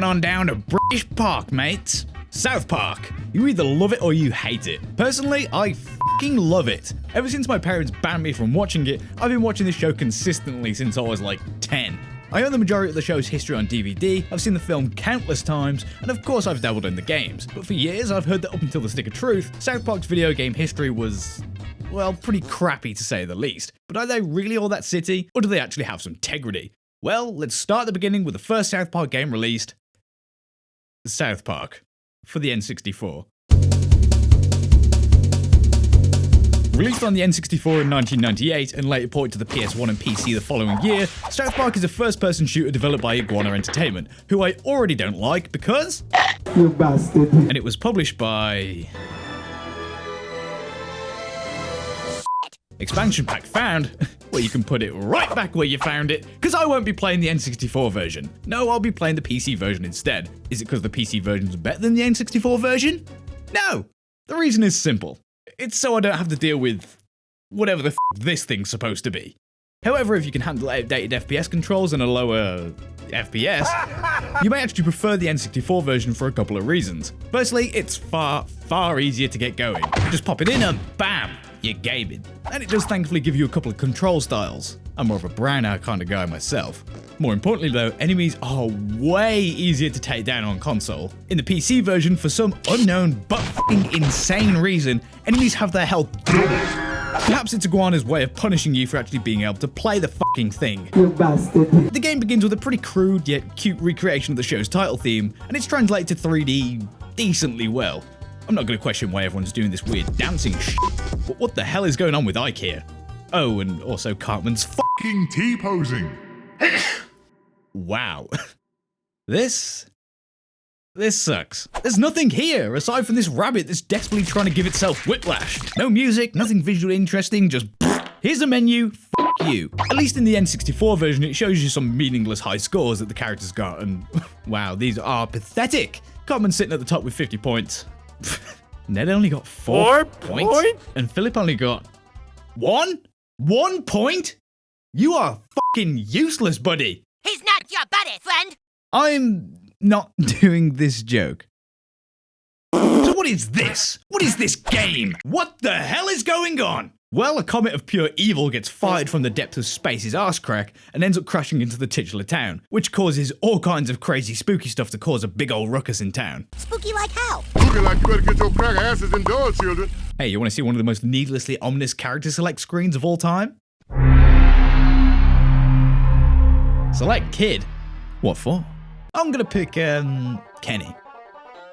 on down to British Park, mates. South Park. You either love it or you hate it. Personally, I fucking love it. Ever since my parents banned me from watching it, I've been watching this show consistently since I was like 10. I own the majority of the show's history on DVD, I've seen the film countless times, and of course I've dabbled in the games. But for years, I've heard that up until the Stick of Truth, South Park's video game history was, well, pretty crappy to say the least. But are they really all that city, or do they actually have some integrity? Well, let's start at the beginning with the first South Park game released, South Park, for the N64. Released on the N64 in 1998 and later ported to the PS1 and PC the following year, South Park is a first-person shooter developed by Iguana Entertainment, who I already don't like because... You bastard. And it was published by... Expansion pack found? Well, you can put it right back where you found it, because I won't be playing the N64 version. No, I'll be playing the PC version instead. Is it because the PC version's better than the N64 version? No! The reason is simple. It's so I don't have to deal with whatever the this thing's supposed to be. However, if you can handle outdated FPS controls and a lower FPS, you may actually prefer the N64 version for a couple of reasons. Firstly, it's far easier to get going. Just pop it in and bam, you're gaming. And it does thankfully give you a couple of control styles. I'm more of a brownout kind of guy myself. More importantly though, enemies are way easier to take down on console. In the PC version, for some unknown but fucking insane reason, enemies have their health doubled. Perhaps it's Iguana's way of punishing you for actually being able to play the fucking thing. You bastard. The game begins with a pretty crude yet cute recreation of the show's title theme, and it's translated to 3D decently well. I'm not going to question why everyone's doing this weird dancing shit, but what the hell is going on with Ike here? Oh, and also Cartman's fucking T-posing. Wow. This sucks. There's nothing here aside from this rabbit that's desperately trying to give itself whiplash. No music, nothing visually interesting, just here's a menu, fuck you. At least in the N64 version, it shows you some meaningless high scores that the characters got, and wow, these are pathetic. Cartman's sitting at the top with 50 points. Ned only got 4 points, and Philip only got 1? 1 point? You are fucking useless, buddy. He's not your buddy, friend. I'm not doing this joke. So what is this? What is this game? What the hell is going on? Well, a comet of pure evil gets fired from the depth of space's arse crack and ends up crashing into the titular town, which causes all kinds of crazy spooky stuff to cause a big old ruckus in town. Spooky like how? Spooky like you better get your crack asses indoors, children. Hey, you want to see one of the most needlessly ominous character select screens of all time? Select kid. What for? I'm gonna pick, Kenny.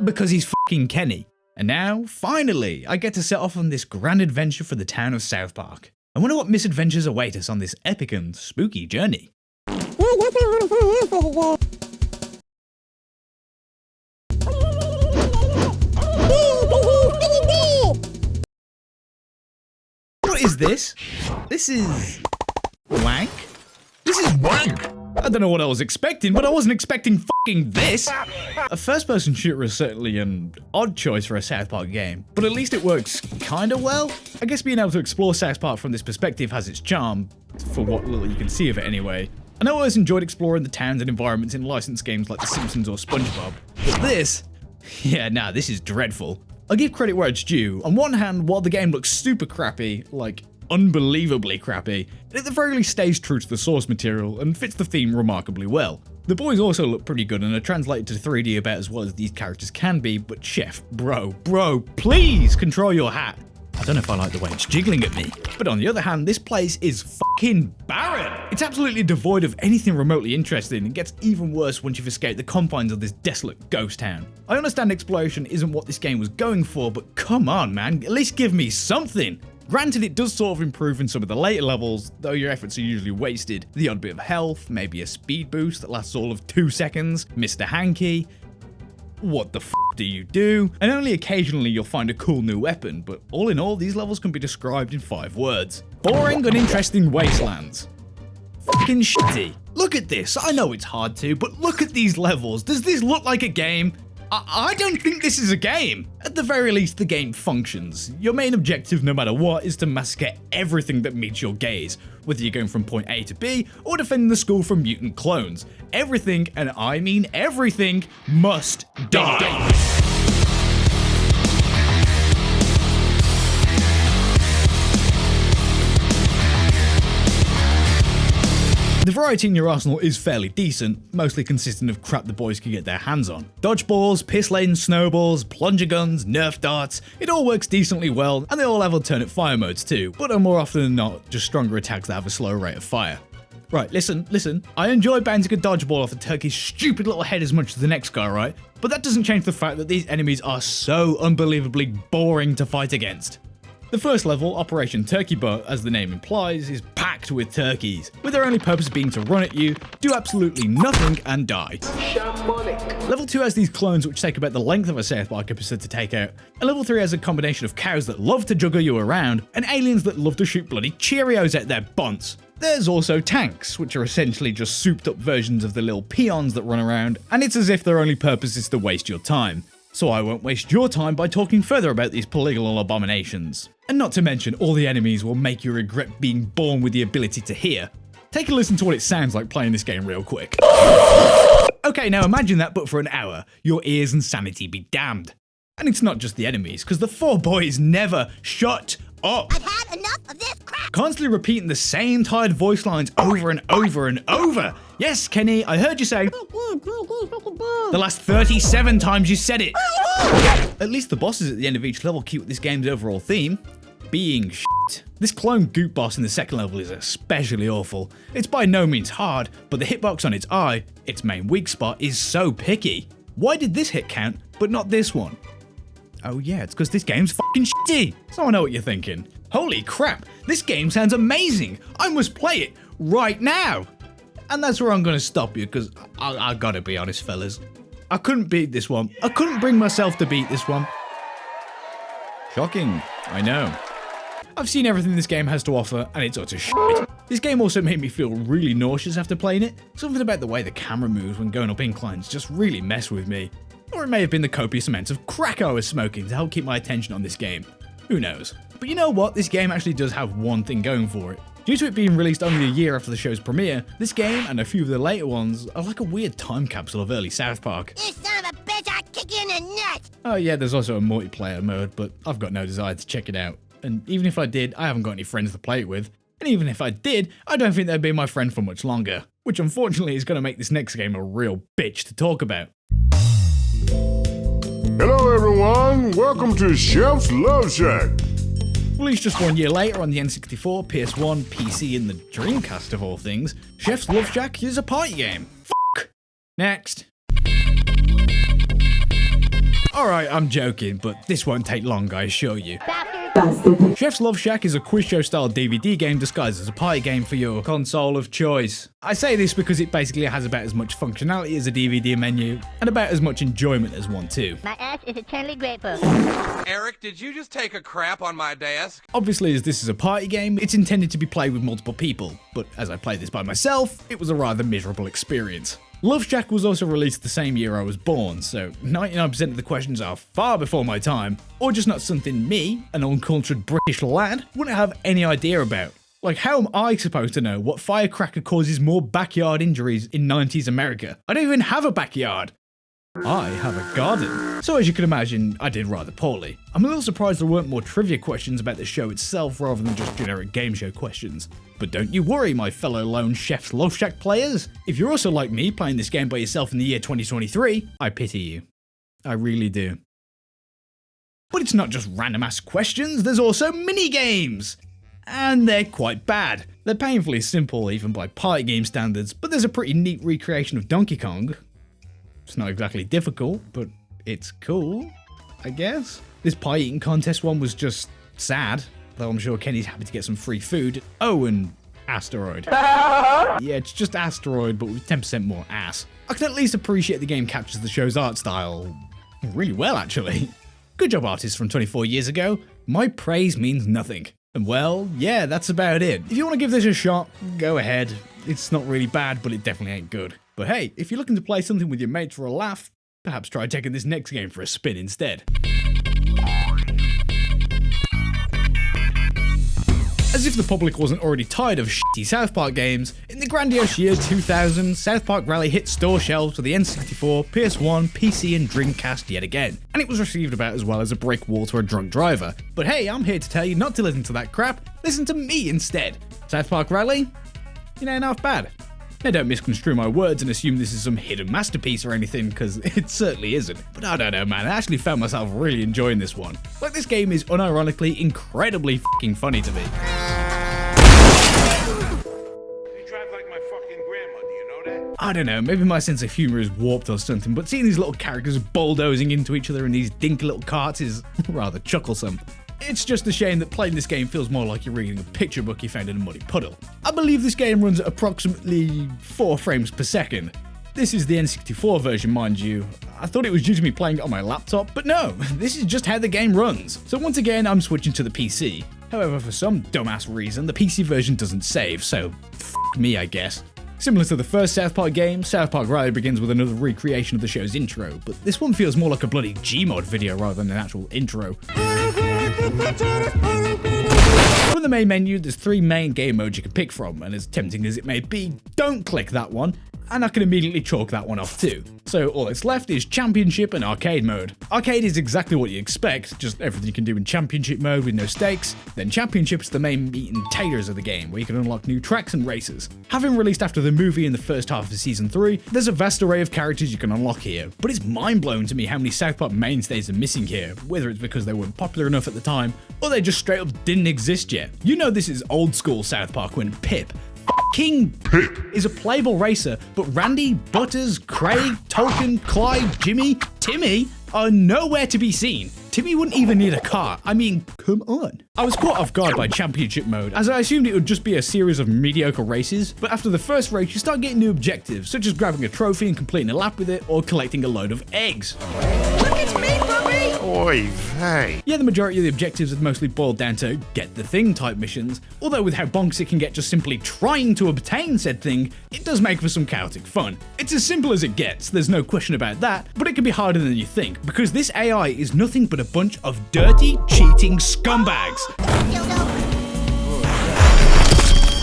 Because he's fucking Kenny. And now, finally, I get to set off on this grand adventure for the town of South Park. I wonder what misadventures await us on this epic and spooky journey. What is this? This is... wank? This is wank! I don't know what I was expecting, but I wasn't expecting fucking this! A first-person shooter is certainly an odd choice for a South Park game, but at least it works kinda well. I guess being able to explore South Park from this perspective has its charm, for what little you can see of it anyway. I know I always enjoyed exploring the towns and environments in licensed games like The Simpsons or SpongeBob, but this... yeah, nah, this is dreadful. I'll give credit where it's due. On one hand, while the game looks super crappy, like unbelievably crappy, it at the very least stays true to the source material and fits the theme remarkably well. The boys also look pretty good and are translated to 3D about as well as these characters can be, but chef, bro, please control your hat. I don't know if I like the way it's jiggling at me. But on the other hand, this place is fucking barren. It's absolutely devoid of anything remotely interesting and gets even worse once you've escaped the confines of this desolate ghost town. I understand exploration isn't what this game was going for, but come on, man, at least give me something. Granted, it does sort of improve in some of the later levels, though your efforts are usually wasted. The odd bit of health, maybe a speed boost that lasts all of 2 seconds, Mr. Hanky. What the f do you do? And only occasionally you'll find a cool new weapon, but all in all, these levels can be described in 5 words. Boring, uninteresting wastelands. Fucking shitty. Look at this, I know it's hard to, but look at these levels. Does this look like a game? I don't think this is a game. At the very least, the game functions. Your main objective, no matter what, is to massacre everything that meets your gaze, whether you're going from point A to B or defending the school from mutant clones. Everything, and I mean everything, must die. The variety in your arsenal is fairly decent, mostly consisting of crap the boys can get their hands on. Dodgeballs, piss lanes, snowballs, plunger guns, nerf darts, it all works decently well, and they all have alternate fire modes too, but are more often than not just stronger attacks that have a slower rate of fire. Right, listen, I enjoy bouncing a dodgeball off a turkey's stupid little head as much as the next guy, right? But that doesn't change the fact that these enemies are so unbelievably boring to fight against. The first level, Operation Turkey Butt, as the name implies, is packed with turkeys, with their only purpose being to run at you, do absolutely nothing, and die. Level 2 has these clones which take about the length of a South Park episode to take out, and Level 3 has a combination of cows that love to juggle you around, and aliens that love to shoot bloody Cheerios at their bunts. There's also tanks, which are essentially just souped up versions of the little peons that run around, and it's as if their only purpose is to waste your time. So I won't waste your time by talking further about these polygonal abominations. And not to mention, all the enemies will make you regret being born with the ability to hear. Take a listen to what it sounds like playing this game real quick. Okay, now imagine that, but for an hour. Your ears and sanity be damned. And it's not just the enemies, because the four boys never shut up. I've had enough of this crap. Constantly repeating the same tired voice lines over and over and over. Yes, Kenny, I heard you say the last 37 times you said it. At least the bosses at the end of each level keep with this game's overall theme. Being shit. This clone goop boss in the second level is especially awful. It's by no means hard, but the hitbox on its eye, its main weak spot, is so picky. Why did this hit count, but not this one? Oh yeah, it's because this game's fucking shitty. So I know what you're thinking. Holy crap, this game sounds amazing. I must play it right now. And that's where I'm going to stop you, because I gotta be honest, fellas. I couldn't beat this one. I couldn't bring myself to beat this one. Shocking, I know. I've seen everything this game has to offer, and it's utter shit. This game also made me feel really nauseous after playing it. Something about the way the camera moves when going up inclines just really messed with me. Or it may have been the copious amounts of crack I was smoking to help keep my attention on this game. Who knows? But you know what? This game actually does have one thing going for it. Due to it being released only a year after the show's premiere, this game and a few of the later ones are like a weird time capsule of early South Park. You son of a bitch, I'll kick you in the nuts. Oh yeah, there's also a multiplayer mode, but I've got no desire to check it out. And even if I did, I haven't got any friends to play it with. And even if I did, I don't think they'd be my friend for much longer. Which unfortunately is going to make this next game a real bitch to talk about. Hello, everyone. Welcome to Chef's Love Shack. Released just 1 year later on the N64, PS1, PC, and the Dreamcast of all things, Chef's Love Shack is a party game. Fuck! Next. Alright, I'm joking, but this won't take long, I assure you. Chef's Love Shack is a quiz show style DVD game disguised as a party game for your console of choice. I say this because it basically has about as much functionality as a DVD menu, and about as much enjoyment as one too. My ass is eternally grateful. Eric, did you just take a crap on my desk? Obviously, as this is a party game, it's intended to be played with multiple people, but as I played this by myself, it was a rather miserable experience. Love Shack was also released the same year I was born, so 99% of the questions are far before my time, or just not something me, an uncultured British lad, wouldn't have any idea about. Like, how am I supposed to know what firecracker causes more backyard injuries in 90s America? I don't even have a backyard. I have a garden. So as you can imagine, I did rather poorly. I'm a little surprised there weren't more trivia questions about the show itself rather than just generic game show questions. But don't you worry, my fellow lone Chef's Love Shack players. If you're also like me playing this game by yourself in the year 2023, I pity you. I really do. But it's not just random ass questions, there's also mini games. And they're quite bad. They're painfully simple even by party game standards, but there's a pretty neat recreation of Donkey Kong. It's not exactly difficult, but it's cool, I guess. This pie eating contest one was just sad, though I'm sure Kenny's happy to get some free food. Oh, and Asteroid. Yeah, it's just Asteroid, but with 10% more ass. I can at least appreciate the game captures the show's art style really well, actually. Good job, artists from 24 years ago. My praise means nothing. And well, yeah, that's about it. If you want to give this a shot, go ahead. It's not really bad, but it definitely ain't good. But hey, if you're looking to play something with your mates for a laugh, Perhaps try taking this next game for a spin instead. As if the public wasn't already tired of shitty South Park games, in the grandiose year 2000, South Park Rally hit store shelves for the N64, PS1, PC and Dreamcast yet again, and it was received about as well as a brick wall to a drunk driver. But hey, I'm here to tell you not to listen to that crap, listen to me instead. South Park Rally? It ain't half bad. Now don't misconstrue my words and assume this is some hidden masterpiece or anything, because it certainly isn't. But I don't know, man, I actually found myself really enjoying this one. Like, this game is unironically incredibly fucking funny to me. You drive like my fucking grandma, do you know that? I don't know, maybe my sense of humour is warped or something, but seeing these little characters bulldozing into each other in these dinky little carts is rather chucklesome. It's just a shame that playing this game feels more like you're reading a picture book you found in a muddy puddle. I believe this game runs at approximately 4 frames per second. This is the N64 version, mind you. I thought it was due to me playing it on my laptop, but no, this is just how the game runs. So once again, I'm switching to the PC. However, for some dumbass reason, the PC version doesn't save, so f*** me, I guess. Similar to the first South Park game, South Park Rally begins with another recreation of the show's intro, but this one feels more like a bloody Gmod video rather than an actual intro. From the main menu, there's 3 main game modes you can pick from, and as tempting as it may be, don't click that one, and I can immediately chalk that one off too. So all that's left is Championship and Arcade mode. Arcade is exactly what you expect, just everything you can do in Championship mode with no stakes. Then Championship is the main meat and taters of the game, where you can unlock new tracks and races. Having released after the movie in the first half of Season 3, there's a vast array of characters you can unlock here, but it's mind-blowing to me how many South Park mainstays are missing here, whether it's because they weren't popular enough at the time, or they just straight up didn't exist yet. You know this is old school South Park when Pip is a playable racer, but Randy, Butters, Craig, Tolkien, Clyde, Jimmy, Timmy are nowhere to be seen. Timmy wouldn't even need a car. I mean, come on. I was caught off guard by Championship mode, as I assumed it would just be a series of mediocre races, but after the first race you start getting new objectives, such as grabbing a trophy and completing a lap with it, or collecting a load of eggs. Look at me, Bobby! Oy vey. Yeah, the majority of the objectives have mostly boiled down to get the thing type missions, although with how bonks it can get just simply trying to obtain said thing, it does make for some chaotic fun. It's as simple as it gets, there's no question about that, but it can be harder than you think, because this AI is nothing but a bunch of dirty, cheating scumbags.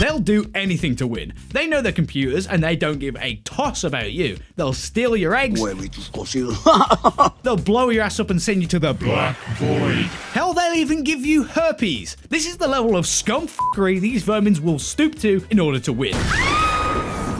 They'll do anything to win. They know their computers and they don't give a toss about you. They'll steal your eggs. They'll blow your ass up and send you to the Black Void. Hell, they'll even give you herpes. This is the level of scumfuckery these vermins will stoop to in order to win.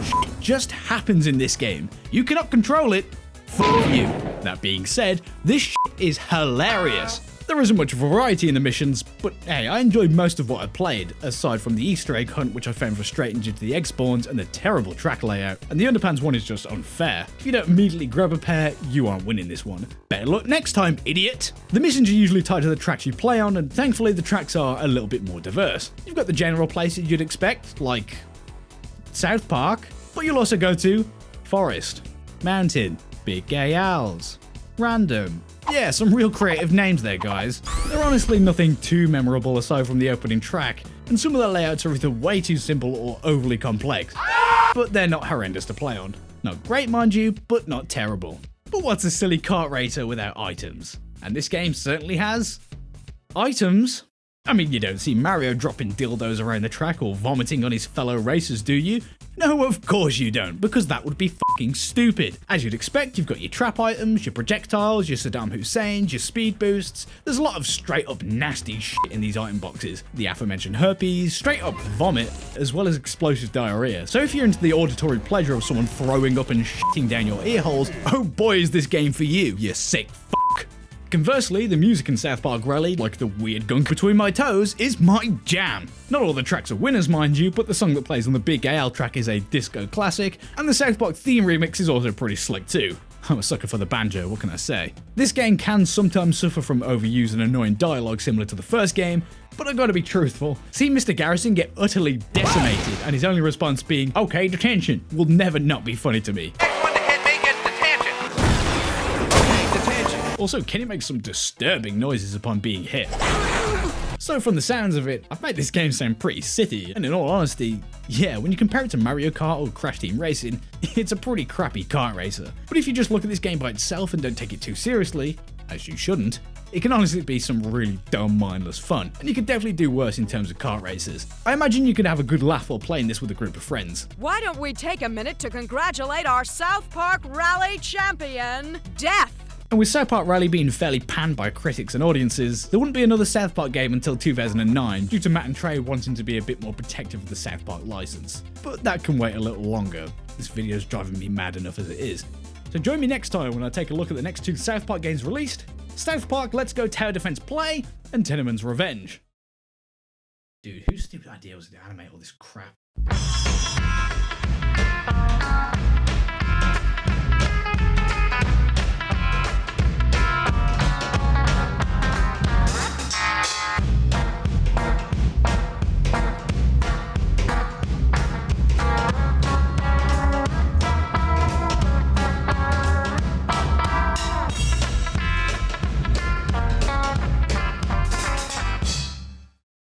Shit just happens in this game. You cannot control it. Fuck you. That being said, this shit is hilarious. There isn't much variety in the missions, but hey, I enjoyed most of what I played, aside from the Easter egg hunt which I found frustrating due to the egg spawns and the terrible track layout, and the underpants one is just unfair. If you don't immediately grab a pair, you aren't winning this one. Better luck next time, idiot! The missions are usually tied to the tracks you play on, and thankfully the tracks are a little bit more diverse. You've got the general places you'd expect, like South Park, but you'll also go to Forest, Mountain, Big Gay Owls, Random. Yeah, some real creative names there, guys. They're honestly nothing too memorable aside from the opening track, and some of the layouts are either way too simple or overly complex. But they're not horrendous to play on. Not great, mind you, but not terrible. But what's a silly kart racer without items? And this game certainly has items. I mean, you don't see Mario dropping dildos around the track or vomiting on his fellow racers, do you? No, of course you don't, because that would be fucking stupid. As you'd expect, you've got your trap items, your projectiles, your Saddam Husseins, your speed boosts. There's a lot of straight up nasty shit in these item boxes. The aforementioned herpes, straight up vomit, as well as explosive diarrhea. So if you're into the auditory pleasure of someone throwing up and shitting down your ear holes, oh boy is this game for you, you sick fuck. Conversely, the music in South Park Rally, like the weird gunk between my toes, is my jam. Not all the tracks are winners, mind you, but the song that plays on the Big AL track is a disco classic, and the South Park theme remix is also pretty slick too. I'm a sucker for the banjo, what can I say? This game can sometimes suffer from overused and annoying dialogue similar to the first game, but I gotta be truthful. Seeing Mr. Garrison get utterly decimated and his only response being, "Okay, detention," will never not be funny to me. Next one to hit me gets detention. Okay, detention. Also, Kenny makes some disturbing noises upon being hit. So from the sounds of it, I've made this game sound pretty city, and in all honesty, yeah, when you compare it to Mario Kart or Crash Team Racing, it's a pretty crappy kart racer. But if you just look at this game by itself and don't take it too seriously, as you shouldn't, it can honestly be some really dumb, mindless fun, and you could definitely do worse in terms of kart races. I imagine you could have a good laugh while playing this with a group of friends. Why don't we take a minute to congratulate our South Park Rally champion, Death? And with South Park Rally being fairly panned by critics and audiences, there wouldn't be another South Park game until 2009 due to Matt and Trey wanting to be a bit more protective of the South Park license. But that can wait a little longer. This video's driving me mad enough as it is. So join me next time when I take a look at the next 2 South Park games released: South Park Let's Go Tower Defense Play and Teneman's Revenge. Dude, whose stupid idea was it to animate all this crap?